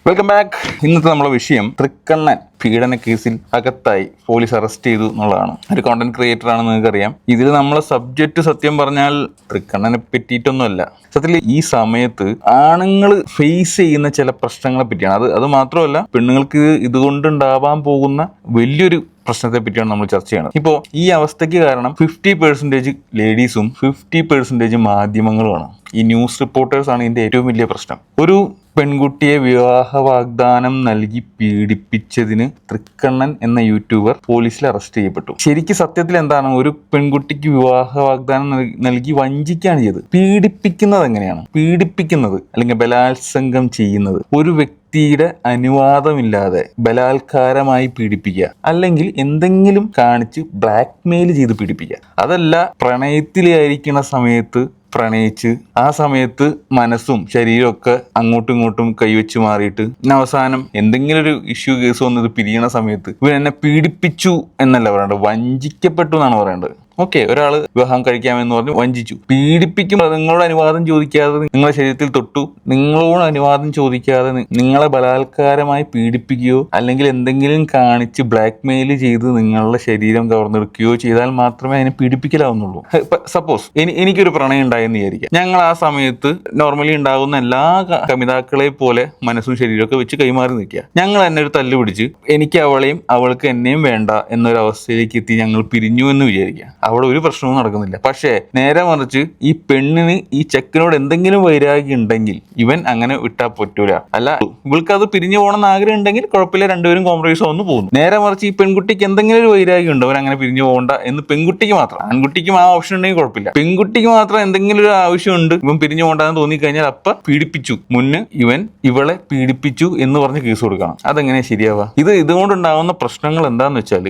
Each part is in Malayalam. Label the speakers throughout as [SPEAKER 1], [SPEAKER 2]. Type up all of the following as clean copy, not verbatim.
[SPEAKER 1] Welcome back. ഇന്നത്തെ നമ്മളെ വിഷയം തൃക്കണ്ണൻ പീഡന കേസിൽ അകത്തായി പോലീസ് അറസ്റ്റ് ചെയ്തു എന്നുള്ളതാണ്. ഒരു കോണ്ടന്റ് ക്രിയേറ്റർ ആണെന്ന് നിങ്ങൾക്കറിയാം. ഇതിൽ നമ്മളെ സബ്ജക്റ്റ് സത്യം പറഞ്ഞാൽ തൃക്കണ്ണനെ പറ്റിയിട്ടൊന്നുമല്ല. സത്യത്തിൽ ഈ സമയത്ത് ആണുങ്ങൾ ഫേസ് ചെയ്യുന്ന ചില പ്രശ്നങ്ങളെ പറ്റിയാണ്. അത് മാത്രമല്ല, പെണ്ണുങ്ങൾക്ക് ഇതുകൊണ്ടുണ്ടാവാൻ പോകുന്ന വലിയൊരു പ്രശ്നത്തെ പറ്റിയാണ് നമ്മൾ ചർച്ച ചെയ്യണം. ഇപ്പോൾ ഈ അവസ്ഥയ്ക്ക് കാരണം 50% ലേഡീസും 50% മാധ്യമങ്ങളുമാണ്. ഈ ന്യൂസ് റിപ്പോർട്ടേഴ്സ് ആണ് ഇതിന്റെ ഏറ്റവും വലിയ പ്രശ്നം. ഒരു പെൺകുട്ടിയെ വിവാഹ വാഗ്ദാനം നൽകി പീഡിപ്പിച്ചതിന് തൃക്കണ്ണൻ എന്ന യൂട്യൂബർ പോലീസിൽ അറസ്റ്റ് ചെയ്യപ്പെട്ടു. ശരിക്കും സത്യത്തിൽ എന്താണ്, ഒരു പെൺകുട്ടിക്ക് വിവാഹ വാഗ്ദാനം നൽകി വഞ്ചിക്കുകയാണ് ചെയ്തത്. പീഡിപ്പിക്കുന്നത് എങ്ങനെയാണ്? പീഡിപ്പിക്കുന്നത് അല്ലെങ്കിൽ ബലാത്സംഗം ചെയ്യുന്നത് ഒരു വ്യക്തിയുടെ അനുവാദമില്ലാതെ ബലാത്കാരമായി പീഡിപ്പിക്കുക, അല്ലെങ്കിൽ എന്തെങ്കിലും കാണിച്ച് ബ്ലാക്ക് മെയിൽ ചെയ്ത് പീഡിപ്പിക്കുക. അതല്ല, പ്രണയത്തിലായിരിക്കുന്ന സമയത്ത് പ്രണയിച്ച് ആ സമയത്ത് മനസ്സും ശരീരവും ഒക്കെ അങ്ങോട്ടും ഇങ്ങോട്ടും കൈവച്ച് മാറിയിട്ട് അവസാനം എന്തെങ്കിലും ഒരു ഇഷ്യൂ കേസ് വന്നത് പിരിയണ സമയത്ത് ഇവർ എന്നെ പീഡിപ്പിച്ചു എന്നല്ല പറയേണ്ടത്, വഞ്ചിക്കപ്പെട്ടു എന്നാണ് പറയേണ്ടത്. ഓക്കെ, ഒരാള് വിവാഹം കഴിക്കാമെന്ന് പറഞ്ഞ് വഞ്ചിച്ചു. പീഡിപ്പിക്കുമ്പോൾ നിങ്ങളോട് അനുവാദം ചോദിക്കാതെ നിങ്ങളുടെ ശരീരത്തിൽ തൊട്ടു, നിങ്ങളോട് അനുവാദം ചോദിക്കാതെ നിങ്ങളെ ബലാത്കാരമായി പീഡിപ്പിക്കുകയോ അല്ലെങ്കിൽ എന്തെങ്കിലും കാണിച്ച് ബ്ലാക്ക് മെയിൽ ചെയ്ത് നിങ്ങളുടെ ശരീരം കവർന്നെടുക്കുകയോ ചെയ്താൽ മാത്രമേ അതിനെ പീഡിപ്പിക്കലാവുന്നുള്ളൂ. സപ്പോസ് എനിക്കൊരു പ്രണയം ഉണ്ടായെന്ന് വിചാരിക്കാം. ഞങ്ങൾ ആ സമയത്ത് നോർമലി ഉണ്ടാകുന്ന എല്ലാ കമിതാക്കളെ പോലെ മനസ്സും ശരീരമൊക്കെ വെച്ച് കൈമാറി നിൽക്കുക. ഞങ്ങൾ എന്നെ ഒരു തല്ല് പിടിച്ച് എനിക്ക് അവളെയും അവൾക്ക് എന്നെയും വേണ്ട എന്നൊരു അവസ്ഥയിലേക്ക് എത്തി ഞങ്ങൾ പിരിഞ്ഞു എന്ന് വിചാരിക്കുക. അവിടെ ഒരു പ്രശ്നവും നടക്കുന്നില്ല. പക്ഷേ നേരെ മറിച്ച് ഈ പെണ്ണിന് ഈ ചെക്കനോട് എന്തെങ്കിലും വൈരാഗ്യം ഉണ്ടെങ്കിൽ ഇവൻ അങ്ങനെ വിട്ടാൽ പറ്റൂല. അല്ല, ഇവൾക്ക് അത് പിരിഞ്ഞു പോകണമെന്ന് ആഗ്രഹം ഉണ്ടെങ്കിൽ കുഴപ്പമില്ല, രണ്ടുപേരും കോംപ്രമൈസ് ഒന്ന് പോകുന്നു. നേരെ മറിച്ച് ഈ പെൺകുട്ടിക്ക് എന്തെങ്കിലും ഒരു വൈരാഗ്യം ഉണ്ട്, അവൻ അങ്ങനെ പിരിഞ്ഞു പോകണ്ട എന്ന് പെൺകുട്ടിക്ക് മാത്രം. ആൺകുട്ടിക്കും ആ ഓപ്ഷൻ ഉണ്ടെങ്കിൽ കുഴപ്പമില്ല. പെൺകുട്ടിക്ക് മാത്രം എന്തെങ്കിലും ഒരു ആവശ്യമുണ്ട്, ഇവൻ പിരിഞ്ഞു പോകണ്ടെന്ന് തോന്നിക്കഴിഞ്ഞാൽ അപ്പ പീഡിപ്പിച്ചു, മുന്ന് ഇവൻ ഇവളെ പീഡിപ്പിച്ചു എന്ന് പറഞ്ഞ് കേസ് കൊടുക്കണം. അതെങ്ങനെ ശരിയാവുക? ഇതുകൊണ്ടുണ്ടാവുന്ന പ്രശ്നങ്ങൾ എന്താന്ന് വെച്ചാൽ,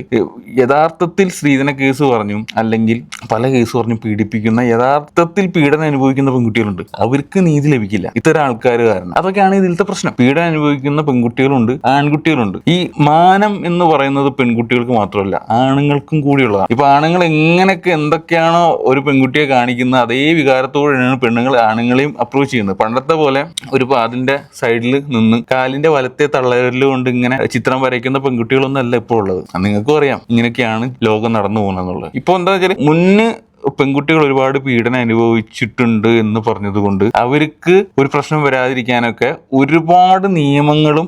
[SPEAKER 1] യഥാർത്ഥത്തിൽ സ്ത്രീധന കേസ് പറഞ്ഞു അല്ലെങ്കിൽ പല കേസ് പറഞ്ഞ് പീഡിപ്പിക്കുന്ന യഥാർത്ഥത്തിൽ പീഡനം അനുഭവിക്കുന്ന പെൺകുട്ടികളുണ്ട്. അവർക്ക് നീതി ലഭിക്കില്ല ഇത്തരം ആൾക്കാർ കാരണം. അതൊക്കെയാണ് ഇതിലത്തെ പ്രശ്നം. പീഡനം അനുഭവിക്കുന്ന പെൺകുട്ടികളുണ്ട്, ആൺകുട്ടികളുണ്ട്. ഈ മാനം എന്ന് പറയുന്നത് പെൺകുട്ടികൾക്ക് മാത്രമല്ല, ആണുങ്ങൾക്കും കൂടിയുള്ളതാണ്. ഇപ്പൊ ആണുങ്ങൾ എങ്ങനെയൊക്കെ എന്തൊക്കെയാണോ ഒരു പെൺകുട്ടിയെ കാണിക്കുന്ന അതേ വികാരത്തോടെയാണ് പെണ്ണുങ്ങൾ ആണുങ്ങളെയും അപ്രോച്ച് ചെയ്യുന്നത്. പണ്ടത്തെ പോലെ ഒരു പാതിന്റെ സൈഡിൽ നിന്ന് കാലിന്റെ വലത്തെ തള്ളവിരൽ കൊണ്ട് ഇങ്ങനെ ചിത്രം വരയ്ക്കുന്ന പെൺകുട്ടികളൊന്നും അല്ല ഇപ്പോൾ ഉള്ളത്. നിങ്ങൾക്കും അറിയാം ഇങ്ങനെയൊക്കെയാണ് ലോകം നടന്നു പോകുന്നത്. ഇപ്പൊ എന്താ വെച്ചാൽ, മുന്ന് പെൺകുട്ടികൾ ഒരുപാട് പീഡനം അനുഭവിച്ചിട്ടുണ്ട് എന്ന് പറഞ്ഞതുകൊണ്ട് അവർക്ക് ഒരു പ്രശ്നം വരാതിരിക്കാനൊക്കെ ഒരുപാട് നിയമങ്ങളും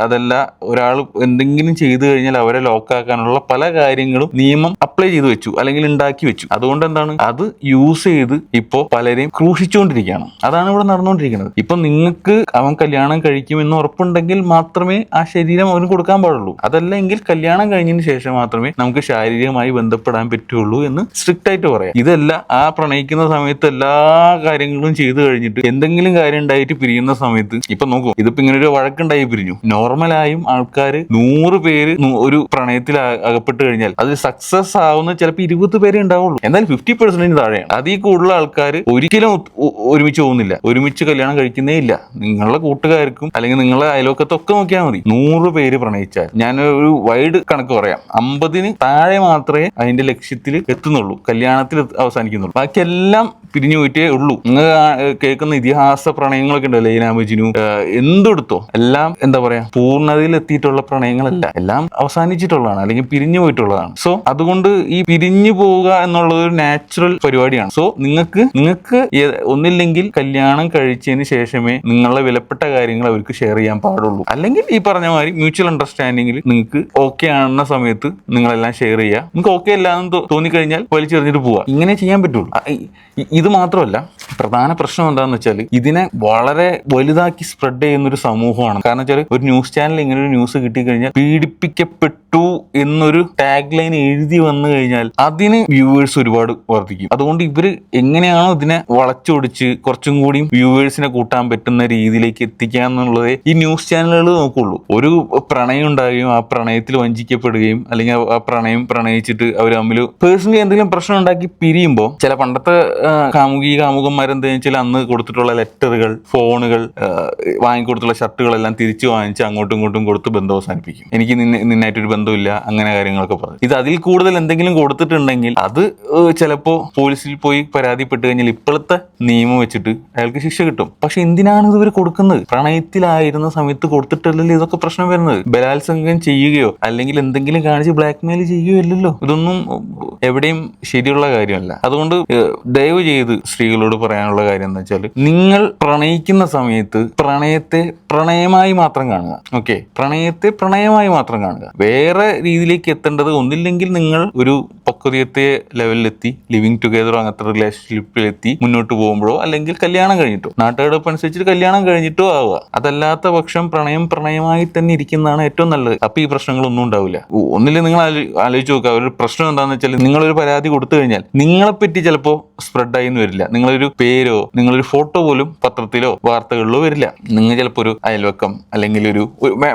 [SPEAKER 1] അതല്ല, ഒരാൾ എന്തെങ്കിലും ചെയ്തു കഴിഞ്ഞാൽ അവരെ ലോക്കാക്കാനുള്ള പല കാര്യങ്ങളും നിയമം അപ്ലൈ ചെയ്തു വെച്ചു അല്ലെങ്കിൽ ഉണ്ടാക്കി വെച്ചു. അതുകൊണ്ട് എന്താണ്, അത് യൂസ് ചെയ്ത് ഇപ്പോ പലരെയും ക്രൂശിച്ചുകൊണ്ടിരിക്കുകയാണ്. അതാണ് ഇവിടെ നടന്നുകൊണ്ടിരിക്കുന്നത്. ഇപ്പൊ നിങ്ങൾക്ക് അവൻ കല്യാണം കഴിക്കുമെന്ന് ഉറപ്പുണ്ടെങ്കിൽ മാത്രമേ ആ ശരീരം അവന് കൊടുക്കാൻ പാടുള്ളൂ. അതല്ലെങ്കിൽ കല്യാണം കഴിഞ്ഞതിന് ശേഷം മാത്രമേ നമുക്ക് ശാരീരികമായി ബന്ധപ്പെടാൻ പറ്റുള്ളൂ എന്ന് സ്ട്രിക്റ്റ് ആയിട്ട് പറയാം. ഇതല്ല, ആ പ്രണയിക്കുന്ന സമയത്ത് എല്ലാ കാര്യങ്ങളും ചെയ്തു കഴിഞ്ഞിട്ട് എന്തെങ്കിലും കാര്യം ഉണ്ടായിട്ട് പിരിയുന്ന സമയത്ത് ഇപ്പൊ നോക്കൂ, ഇതിപ്പോ ഇങ്ങനെ ഒരു വഴക്കുണ്ടായി പിരിഞ്ഞു. നോർമലായും ആൾക്കാർ 100 പേര് ഒരു പ്രണയത്തിൽ അകപ്പെട്ട് കഴിഞ്ഞാൽ അത് സക്സസ് ആവുന്ന ചിലപ്പോൾ 20 പേരെ ഉണ്ടാവുള്ളൂ. എന്നാൽ 50% താഴെയാണ്. അതിൽ കൂടുതൽ ആൾക്കാർ ഒരിക്കലും ഒരുമിച്ച് പോകുന്നില്ല, ഒരുമിച്ച് കല്യാണം കഴിക്കുന്നേ ഇല്ല. നിങ്ങളുടെ കൂട്ടുകാർക്കും അല്ലെങ്കിൽ നിങ്ങളുടെ അയൽവക്കത്തൊക്കെ നോക്കിയാൽ മതി. 100 പേര് പ്രണയിച്ചാൽ, ഞാൻ ഒരു വൈഡ് കണക്ക് പറയാം, 50-ന് താഴെ മാത്രമേ അതിന്റെ ലക്ഷ്യത്തിൽ എത്തുന്നുള്ളൂ, കല്യാണത്തിൽ അവസാനിക്കുന്നുള്ളൂ. ബാക്കിയെല്ലാം പിരിഞ്ഞു പോയിട്ടേ ഉള്ളൂ. നിങ്ങൾ കേൾക്കുന്ന ഇതിഹാസ പ്രണയങ്ങളൊക്കെ ഉണ്ടല്ലോ, ലൈല മജ്നു എന്തെടുത്തോ, എല്ലാം എന്താ പറയാ, പൂർണ്ണതയിൽ എത്തിയിട്ടുള്ള പ്രണയങ്ങളല്ല, എല്ലാം അവസാനിച്ചിട്ടുള്ളതാണ് അല്ലെങ്കിൽ പിരിഞ്ഞു പോയിട്ടുള്ളതാണ്. സോ അതുകൊണ്ട് ഈ പിരിഞ്ഞു പോവുക എന്നുള്ളത് ഒരു നാച്ചുറൽ പരിപാടിയാണ്. സോ നിങ്ങൾക്ക് ഒന്നില്ലെങ്കിൽ കല്യാണം കഴിച്ചതിന് ശേഷമേ നിങ്ങളുടെ വിലപ്പെട്ട കാര്യങ്ങൾ അവർക്ക് ഷെയർ ചെയ്യാൻ പാടുള്ളൂ. അല്ലെങ്കിൽ ഈ പറഞ്ഞ മാതിരി മ്യൂച്വൽ അണ്ടർസ്റ്റാൻഡിങ്ങിൽ നിങ്ങൾക്ക് ഓക്കെ ആണെന്ന സമയത്ത് നിങ്ങളെല്ലാം ഷെയർ ചെയ്യുക. നിങ്ങൾക്ക് ഓക്കെ അല്ല എന്ന് തോന്നിക്കഴിഞ്ഞാൽ വലിച്ചെറിഞ്ഞിട്ട് പോവുക. ഇങ്ങനെ ചെയ്യാൻ പറ്റുള്ളൂ. ഇത് മാത്രമല്ല, പ്രധാന പ്രശ്നം എന്താണെന്ന് വെച്ചാൽ, ഇതിനെ വളരെ വലുതാക്കി സ്പ്രെഡ് ചെയ്യുന്നൊരു സമൂഹമാണ്. കാരണം വെച്ചാൽ, ഒരു ന്യൂസ് ചാനൽ ഇങ്ങനെ ഒരു ന്യൂസ് കിട്ടിക്കഴിഞ്ഞാൽ പീഡിപ്പിക്കപ്പെട്ടു എന്നൊരു ടാഗ് ലൈൻ എഴുതി വന്നു കഴിഞ്ഞാൽ അതിന് വ്യൂവേഴ്സ് ഒരുപാട് വർദ്ധിക്കും. അതുകൊണ്ട് ഇവര് എങ്ങനെയാണോ ഇതിനെ വളച്ചൊടിച്ച് കുറച്ചും കൂടി വ്യൂവേഴ്സിനെ കൂട്ടാൻ പറ്റുന്ന രീതിയിലേക്ക് എത്തിക്കുക എന്നുള്ളതേ ഈ ന്യൂസ് ചാനലുകൾ നോക്കുള്ളൂ. ഒരു പ്രണയം ഉണ്ടാകുകയും ആ പ്രണയത്തിൽ വഞ്ചിക്കപ്പെടുകയും അല്ലെങ്കിൽ ആ പ്രണയം പ്രണയിച്ചിട്ട് അവർ തമ്മിൽ പേഴ്സണലി എന്തെങ്കിലും പ്രശ്നം ഉണ്ടാക്കി പിരിയുമ്പോൾ ചില പണ്ടത്തെ കാമുകന്മാരെന്താ വെച്ചാൽ അന്ന് കൊടുത്തിട്ടുള്ള ലെറ്ററുകൾ, ഫോണുകൾ, വാങ്ങിക്കൊടുത്തുള്ള ഷർട്ടുകളെല്ലാം തിരിച്ചു വാങ്ങിച്ച് അങ്ങോട്ടും ഇങ്ങോട്ടും കൊടുത്ത് ബന്ധം അവസാനിപ്പിക്കും. എനിക്ക് നിന്നായിട്ടൊരു ബന്ധമില്ല, അങ്ങനെ കാര്യങ്ങളൊക്കെ പറഞ്ഞു. ഇത് അതിൽ കൂടുതൽ എന്തെങ്കിലും കൊടുത്തിട്ടുണ്ടെങ്കിൽ അത് ചിലപ്പോൾ പോലീസിൽ പോയി പരാതിപ്പെട്ട് കഴിഞ്ഞാൽ ഇപ്പോഴത്തെ നിയമം വെച്ചിട്ട് അയാൾക്ക് ശിക്ഷ കിട്ടും. പക്ഷെ എന്തിനാണ് ഇത് ഇവർ കൊടുക്കുന്നത്? പ്രണയത്തിലായിരുന്ന സമയത്ത് കൊടുത്തിട്ടല്ലല്ലോ ഇതൊക്കെ പ്രശ്നം വരുന്നത്. ബലാത്സംഗം ചെയ്യുകയോ അല്ലെങ്കിൽ എന്തെങ്കിലും കാണിച്ച് ബ്ലാക്ക്മെയിൽ ചെയ്യുകയോ അല്ലല്ലോ. ഇതൊന്നും എവിടെയും ശരിയുള്ള കാര്യമല്ല. അതുകൊണ്ട് ദയവ് ചെയ്ത് സ്ത്രീകളോട് പറയാനുള്ള കാര്യം എന്ന് വെച്ചാൽ, നിങ്ങൾ പ്രണയിക്കുന്ന സമയത്ത് പ്രണയത്തെ പ്രണയമായി മാത്രം കാണുക. ഓക്കെ, പ്രണയത്തെ പ്രണയമായി മാത്രം കാണുക. വേറെ രീതിയിലേക്ക് എത്തേണ്ടത് ഒന്നില്ലെങ്കിൽ നിങ്ങൾ ഒരു പക്വതയത്തെ ലെവലിലെത്തി ലിവിങ് ടുഗെദറോ അങ്ങനത്തെ റിലേഷൻഷിപ്പിലെത്തി മുന്നോട്ട് പോകുമ്പോഴോ അല്ലെങ്കിൽ കല്യാണം കഴിഞ്ഞിട്ടോ, നാട്ടുകാരൊപ്പം അനുസരിച്ചിട്ട് കല്യാണം കഴിഞ്ഞിട്ടോ ആവുക. അതല്ലാത്ത പക്ഷം പ്രണയമായി തന്നെ ഇരിക്കുന്നതാണ് ഏറ്റവും നല്ലത്. അപ്പൊ ഈ പ്രശ്നങ്ങളൊന്നും ഉണ്ടാവില്ല. ഒന്നില്ല, നിങ്ങൾ ആലോചിച്ച് നോക്കുക, ഒരു പ്രശ്നം എന്താണെന്ന് വെച്ചാൽ നിങ്ങളൊരു പരാതി കൊടുത്തു കഴിഞ്ഞാൽ നിങ്ങളെപ്പറ്റി ചിലപ്പോൾ സ്പ്രെഡായി എന്ന് വരില്ല. നിങ്ങളൊരു പേരോ നിങ്ങളൊരു ഫോട്ടോ പോലും പത്രത്തിലോ വാർത്തകളിലോ വരില്ല. നിങ്ങൾ ചിലപ്പോൾ ഒരു അയൽവക്കം അല്ലെങ്കിൽ ഒരു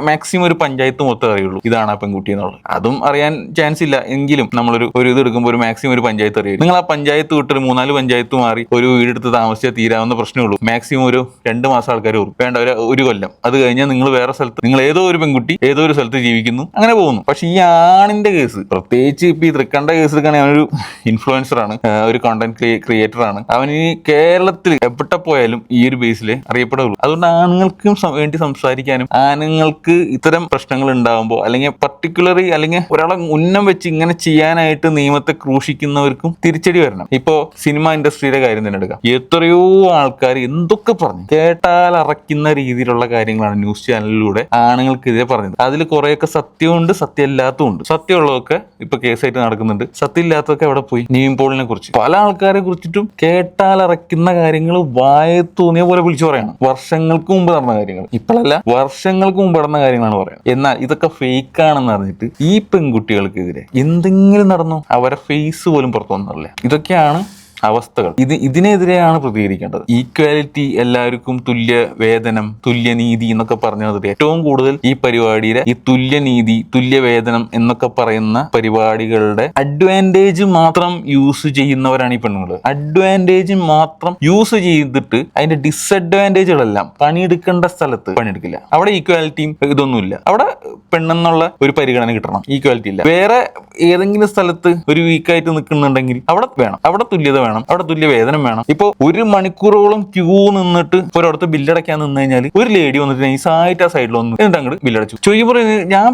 [SPEAKER 1] മാക്സിമം ഒരു പഞ്ചായത്ത് മൊത്തം അറിയുള്ളൂ ഇതാണ് ആ പെൺകുട്ടി എന്നുള്ളത്. അതും അറിയാൻ ചാൻസ് ഇല്ല. എങ്കിലും നമ്മളൊരു ഇത് എടുക്കുമ്പോൾ ഒരു മാക്സിമം ഒരു പഞ്ചായത്ത് അറിയും. നിങ്ങൾ ആ പഞ്ചായത്ത് വിട്ടൊരു 3-4 പഞ്ചായത്ത് മാറി ഒരു വീടെടുത്ത് താമസിച്ചാൽ തീരാവുന്ന പ്രശ്നമേ ഉള്ളൂ. മാക്സിമം ഒരു 2 മാസം ആൾക്കാർ വരും, വേണ്ട ഒരു കൊല്ലം. അത് കഴിഞ്ഞാൽ നിങ്ങൾ വേറെ സ്ഥലത്ത്, നിങ്ങൾ ഏതോ ഒരു പെൺകുട്ടി ഏതോ ഒരു സ്ഥലത്ത് ജീവിക്കുന്നു, അങ്ങനെ പോകുന്നു. പക്ഷെ ഈ ആണിന്റെ കേസ്, പ്രത്യേകിച്ച് ഇപ്പൊ ഈ തൃക്കണ്ട കേസ് എടുക്കുകയാണെങ്കിൽ അവനൊരു ഇൻഫ്ലുവൻസറാണ്, ഒരു കോണ്ടന്റ് ക്രിയേറ്റർ ആണ്. അവന് കേരളത്തിൽ എവിടെ പോയാലും ഈ ഒരു ബേസിൽ അറിയപ്പെടുള്ളൂ. അതുകൊണ്ട് ആണുങ്ങൾക്കും വേണ്ടി സംസാരിക്കാനും ആണുങ്ങൾക്ക് ഇത്തരം പ്രശ്നങ്ങൾ ഉണ്ടാകുമ്പോൾ അല്ലെങ്കിൽ പർട്ടിക്കുലറി അല്ലെങ്കിൽ ഒരാളെ ഉന്നം വെച്ച് ഇങ്ങനെ ചെയ്യാനായിട്ട് നിയമത്തെ ക്രൂശിക്കുന്നവർക്കും തിരിച്ചടി വരണം. ഇപ്പോ സിനിമ ഇൻഡസ്ട്രിയുടെ കാര്യം തന്നെ എടുക്കാം. എത്രയോ ആൾക്കാർ എന്തൊക്കെ പറഞ്ഞു കേട്ടാൽ അറയ്ക്കുന്ന രീതിയിലുള്ള കാര്യങ്ങളാണ് ന്യൂസ് ചാനലിലൂടെ ആണുങ്ങൾക്കെതിരെ പറഞ്ഞത്. അതിൽ കുറെയൊക്കെ സത്യമുണ്ട്, സത്യമില്ലാത്തതുണ്ട്. സത്യമുള്ളതൊക്കെ ഇപ്പൊ കേസായിട്ട് നടക്കുന്നുണ്ട്, സത്യമില്ലാത്തതൊക്കെ അവിടെ പോയി. നിവിൻ പോളിനെ കുറിച്ച് പല ആൾക്കാരെ കുറിച്ചിട്ടും കേട്ടാൽ അറയ്ക്കുന്ന കാര്യങ്ങൾ വായ തോന്നിയ പോലെ വിളിച്ചു പറയണം. വർഷങ്ങൾക്ക് മുമ്പ് നടന്ന കാര്യങ്ങൾ, ഇപ്പോഴല്ല വർഷങ്ങൾക്ക് മുമ്പ് നടന്ന കാര്യങ്ങളാണ് പറയുന്നത്. എന്നാൽ ഇതൊക്കെ ഫേക്ക് ആണെന്ന് അറിഞ്ഞിട്ട് ഈ പെൺകുട്ടികൾക്കെതിരെ എന്തെങ്കിലും നടന്നോ? അവരെ ഫേസ് പോലും പുറത്തു വന്നില്ല. ഇതൊക്കെയാണ് അവസ്ഥകൾ. ഇതിനെതിരെയാണ് പ്രതികരിക്കേണ്ടത്. ഈക്വാലിറ്റി, എല്ലാവർക്കും തുല്യ വേതനം, തുല്യനീതി എന്നൊക്കെ പറഞ്ഞു തന്നിട്ട് ഏറ്റവും കൂടുതൽ ഈ പരിപാടിയിലെ ഈ തുല്യനീതി, തുല്യവേതനം എന്നൊക്കെ പറയുന്ന പരിപാടികളുടെ അഡ്വാൻറ്റേജ് മാത്രം യൂസ് ചെയ്യുന്നവരാണ് ഈ പെണ്ണുങ്ങൾ. അഡ്വാൻറ്റേജ് മാത്രം യൂസ് ചെയ്തിട്ട് അതിന്റെ ഡിസഡ്വാൻറ്റേജുകളെല്ലാം പണിയെടുക്കേണ്ട സ്ഥലത്ത് പണിയെടുക്കില്ല. അവിടെ ഈക്വാലിറ്റിയും ഇതൊന്നുമില്ല. അവിടെ പെണ്ണെന്നുള്ള ഒരു പരിഗണന കിട്ടണം, ഈക്വാലിറ്റി ഇല്ല. വേറെ ഏതെങ്കിലും സ്ഥലത്ത് ഒരു വീക്കായിട്ട് നിൽക്കുന്നുണ്ടെങ്കിൽ അവിടെ വേണം, അവിടെ തുല്യത വേണം, അവിടെ തുല്യ വേതനം വേണം. ഇപ്പൊ 1 മണിക്കൂറോളം ക്യൂ നിന്നിട്ട് ഒരിടത്ത് ബില്ലടയ്ക്കാൻ നിന്ന് കഴിഞ്ഞാൽ ഒരു ലേഡി വന്നിട്ട് നൈസായിട്ട് ആ സൈഡിൽ വന്ന് എന്നിട്ട് അങ്ങോട്ട് ബില്ലടച്ചു. ചോദിക്കുമ്പോൾ ഞാൻ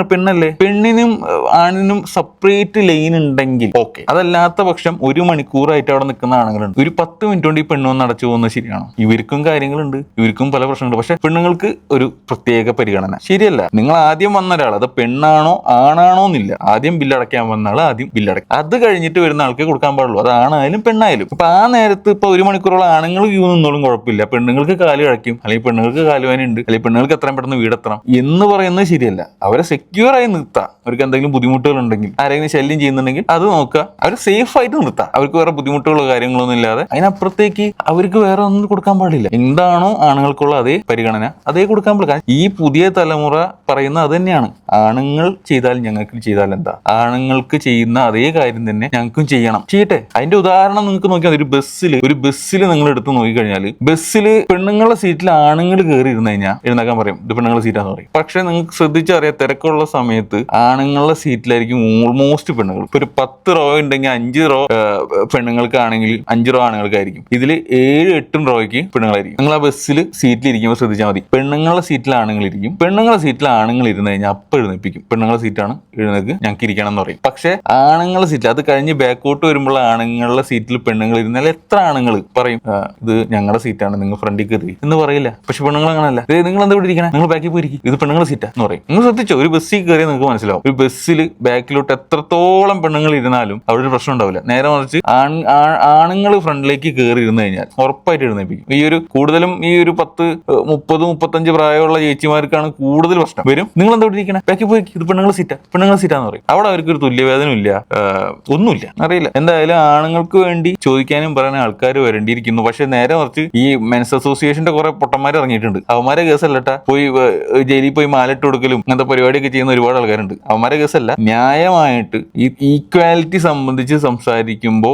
[SPEAKER 1] പെണ്ണല്ലേ, പെണ്ണിനും ആണിനും സെപ്പറേറ്റ് ലൈൻ ഉണ്ടെങ്കിൽ ഓക്കെ. അതല്ലാത്ത പക്ഷം 1 മണിക്കൂറായിട്ട് അവിടെ നിൽക്കുന്ന ആണുങ്ങളുണ്ട്. ഒരു 10 മിനിറ്റ് കൊണ്ട് ഈ പെണ്ണൊന്ന് അടച്ചു പോകുന്നത് ശരിയാണോ? ഇവർക്കും കാര്യങ്ങളുണ്ട്, ഇവർക്കും പല പ്രശ്നങ്ങളുണ്ട്. പക്ഷെ പെണ്ണുങ്ങൾക്ക് ഒരു പ്രത്യേക പരിഗണന ശരിയല്ല. നിങ്ങൾ ആദ്യം വന്ന ഒരാൾ, അത് പെണ്ണാണോ ആണാണോ എന്നില്ല, ആദ്യം ബില്ലടയ്ക്കാൻ വന്ന ആൾ ആദ്യം ബില്ലടയ്ക്കും. അത് കഴിഞ്ഞിട്ട് വരുന്ന ആൾക്ക് കൊടുക്കാൻ പാടുള്ളൂ, അത് ആണായാലും പെണ്ണായാലും. അപ്പൊ ആ നേരത്ത് ഇപ്പൊ 1 മണിക്കൂറോളം ആണുങ്ങൾ ക്യൂ നിന്നോളും, കുഴപ്പമില്ല. പെണ്ണുങ്ങൾക്ക് കാല് കഴിക്കും, അല്ലെങ്കിൽ പെണ്ണുങ്ങൾക്ക് കാലുവാനുണ്ട്, അല്ലെങ്കിൽ പെണ്ണുങ്ങൾക്ക് എത്രയും പെട്ടെന്ന് വീടെത്തണം എന്ന് പറയുന്നത് ശരിയല്ല. അവരെ സെക്യൂർ ആയി നിർത്താം. അവർക്ക് എന്തെങ്കിലും ബുദ്ധിമുട്ടുകൾ ഉണ്ടെങ്കിൽ, ആരെങ്കിലും ശല്യം ചെയ്യുന്നുണ്ടെങ്കിൽ അത് നോക്കുക, അവരെ സേഫ് ആയിട്ട് നിർത്താം. അവർക്ക് വേറെ ബുദ്ധിമുട്ടുകളോ കാര്യങ്ങളൊന്നും ഇല്ലാതെ. അതിനപ്പുറത്തേക്ക് അവർക്ക് വേറെ ഒന്നും കൊടുക്കാൻ പാടില്ല. എന്താണോ ആണുങ്ങൾക്കുള്ള അതേ പരിഗണന അതേ കൊടുക്കാൻ പാടില്ല. ഈ പുതിയ തലമുറ പറയുന്ന അത് തന്നെയാണ്. ആണുങ്ങൾ ചെയ്താൽ ഞങ്ങൾക്ക് ചെയ്താൽ എന്താ, ആണുങ്ങൾക്ക് ചെയ്യുന്ന അതേ കാര്യം തന്നെ ഞങ്ങൾക്കും ചെയ്യണം, ചെയ്യട്ടെ. അതിന്റെ ഉദാഹരണം നിങ്ങൾക്ക് നോക്കിയാൽ ഒരു ബസ്സിൽ നിങ്ങൾ എടുത്ത് നോക്കിക്കഴിഞ്ഞാൽ, ബസ്സിൽ പെണ്ണുങ്ങളുടെ സീറ്റിൽ ആണുങ്ങൾ കയറി ഇരുന്ന് കഴിഞ്ഞാൽ എഴുന്നേക്കാൻ പറയും, ഇത് പെണ്ണുങ്ങളുടെ സീറ്റാന്ന് പറയും. പക്ഷെ നിങ്ങൾക്ക് ശ്രദ്ധിച്ചറിയാം, തിരക്കുള്ള സമയത്ത് ആണുങ്ങളുടെ സീറ്റിലായിരിക്കും ഓൾമോസ്റ്റ് പെണ്ണുങ്ങൾ. ഇപ്പൊ ഒരു 10 റോ ഉണ്ടെങ്കിൽ 5 റോ പെണ്ണുങ്ങൾക്കാണെങ്കിൽ 5 റോ ആണുങ്ങൾക്കായിരിക്കും. ഇതിൽ 7-8 റോയ്ക്ക് പെണ്ണുങ്ങളായിരിക്കും. നിങ്ങൾ ആ ബസ്സിൽ സീറ്റിൽ ഇരിക്കുമ്പോൾ ശ്രദ്ധിച്ചാൽ മതി, പെണ്ണുങ്ങളുടെ സീറ്റിൽ ആണുങ്ങൾ ഇരിക്കും. പെണ്ണുങ്ങളുടെ സീറ്റിൽ ആണുങ്ങൾ ഇരുന്ന് കഴിഞ്ഞാൽ അപ്പം എഴുന്നേപ്പിക്കും, പെണ്ണുങ്ങളുടെ സീറ്റാണ് എഴുന്നേക്ക് ഞങ്ങൾക്ക് ഇരിക്കണം എന്ന് പറയും. പക്ഷെ ആണുങ്ങളുടെ സീറ്റിൽ അത് കഴിഞ്ഞ് ബാക്കോട്ട് വരുമ്പോൾ ആണുങ്ങളുടെ സീറ്റിൽ പെണ്ണുങ്ങൾ ഇരുന്നാൽ എത്ര ആണുങ്ങൾ പറയും, ഇത് ഞങ്ങളുടെ സീറ്റാണ്, നിങ്ങൾ ഫ്രണ്ടിൽ കയറി എന്ന് പറയില്ല. പക്ഷെ പെണ്ണുങ്ങൾ അങ്ങനല്ല, നിങ്ങൾ എന്താ ഇവിടെ ഇരിക്കണം, നിങ്ങൾ ബാക്കിൽ പോയിരിക്കും, ഇത് പെണ്ണുങ്ങളുടെ സീറ്റാ എന്ന് പറയും. നിങ്ങൾ ശ്രദ്ധിച്ചോ, ഒരു ബസ്സിൽ കയറിയാൽ നിങ്ങൾക്ക് മനസ്സിലാവും. ഒരു ബസ്സിൽ ബാക്കിലോട്ട് എത്രത്തോളം പെണ്ണുങ്ങൾ ഇരുന്നാലും അവിടെ ഒരു പ്രശ്നം ഉണ്ടാവില്ല. നേരെ മറിച്ച് ആണുങ്ങൾ ഫ്രണ്ടിലേക്ക് കയറി ഇരുന്ന് കഴിഞ്ഞാൽ ഉറപ്പായിട്ട് എഴുന്നേപ്പിക്കും. ഈ ഒരു കൂടുതലും ഈ ഒരു 10, 30, 35 പ്രായമുള്ള ചേച്ചിമാർക്കാണ് കൂടുതൽ പ്രശ്നം വരും. നിങ്ങൾ എന്താ ഇവിടെ ഇരിക്കണം, ബാക്കി പോയി, ഇത് പെണ്ണുങ്ങളുടെ സീറ്റാന്ന് പറയും. അവിടെ അവർക്ക് ഒരു തുല്യവേദനം ഇല്ല, ഒന്നുമില്ല, അറിയില്ല. എന്തായാലും ആണുങ്ങൾ പ്രശ്നങ്ങൾക്ക് വേണ്ടി ചോദിക്കാനും പറയാനും ആൾക്കാർ വരേണ്ടിയിരിക്കുന്നു. പക്ഷെ നേരെ മറിച്ച് ഈ മെൻസ് അസോസിയേഷന്റെ കുറെ പൊട്ടന്മാർ ഇറങ്ങിയിട്ടുണ്ട്. അവന്മാരെ കേസല്ലട്ടാ പോയി ജയിലിൽ പോയി മാലിട്ട് കൊടുക്കലും അങ്ങനത്തെ പരിപാടിയൊക്കെ ചെയ്യുന്ന ഒരുപാട് ആൾക്കാരുണ്ട്. അവന്മാരെ കേസല്ല, ന്യായമായിട്ട് ഈ ഈക്വാലിറ്റി സംബന്ധിച്ച് സംസാരിക്കുമ്പോൾ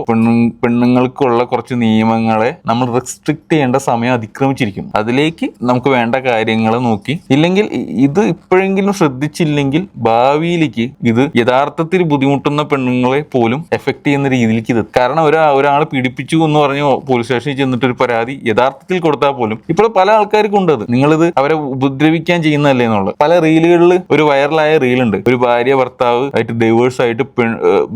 [SPEAKER 1] പെണ്ണുങ്ങൾക്കുള്ള കുറച്ച് നിയമങ്ങളെ നമ്മൾ റെസ്ട്രിക്ട് ചെയ്യേണ്ട സമയം അതിക്രമിച്ചിരിക്കുന്നു. അതിലേക്ക് നമുക്ക് വേണ്ട കാര്യങ്ങൾ നോക്കി, ഇല്ലെങ്കിൽ ഇത് ഇപ്പോഴെങ്കിലും ശ്രദ്ധിച്ചില്ലെങ്കിൽ ഭാവിയിലേക്ക് ഇത് യഥാർത്ഥത്തിൽ ബുദ്ധിമുട്ടുന്ന പെണ്ണുങ്ങളെ പോലും എഫക്ട് ചെയ്യുന്ന രീതിയിലേക്ക് ഇത്. കാരണം ഒരാൾ പീഡിപ്പിച്ചു എന്ന് പറഞ്ഞ് പോലീസ് സ്റ്റേഷനിൽ ചെന്നിട്ട് ഒരു പരാതി യഥാർത്ഥത്തിൽ കൊടുത്താൽ പോലും ഇപ്പോൾ പല ആൾക്കാർക്കും ഉണ്ട് അത്. നിങ്ങളിത് അവരെ ഉപദ്രവിക്കാൻ ചെയ്യുന്നതല്ലേ എന്നുള്ളത്. പല റീലുകളിൽ ഒരു വൈറലായ റീലുണ്ട്. ഒരു ഭാര്യ ഭർത്താവ് ആയിട്ട് ഡൈവേഴ്സ് ആയിട്ട്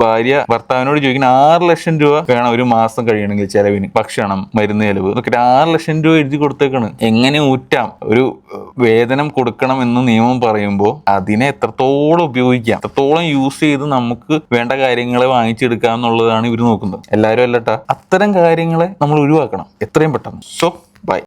[SPEAKER 1] ഭാര്യ ഭർത്താവിനോട് ചോദിക്കുന്ന 6 ലക്ഷം രൂപ വേണം ഒരു മാസം കഴിയണമെങ്കിൽ ചെലവിന്, ഭക്ഷണം, മരുന്ന് ചെലവ്, ഇതൊക്കെ 6 ലക്ഷം രൂപ എഴുതി കൊടുത്തേക്കാണ്. എങ്ങനെ ഊറ്റാം? ഒരു വേതനം കൊടുക്കണം എന്ന് നിയമം പറയുമ്പോൾ അതിനെ എത്രത്തോളം ഉപയോഗിക്കാം, എത്രത്തോളം യൂസ് ചെയ്ത് നമുക്ക് വേണ്ട കാര്യങ്ങളെ വാങ്ങിച്ചെടുക്കാം എന്നുള്ളതാണ് ഇവർ നോക്കുന്നത്. എല്ലാവരും അല്ലട്ടാ, അത്തരം കാര്യങ്ങളെ നമ്മൾ ഒഴിവാക്കണം എത്രയും പെട്ടെന്ന്. So by.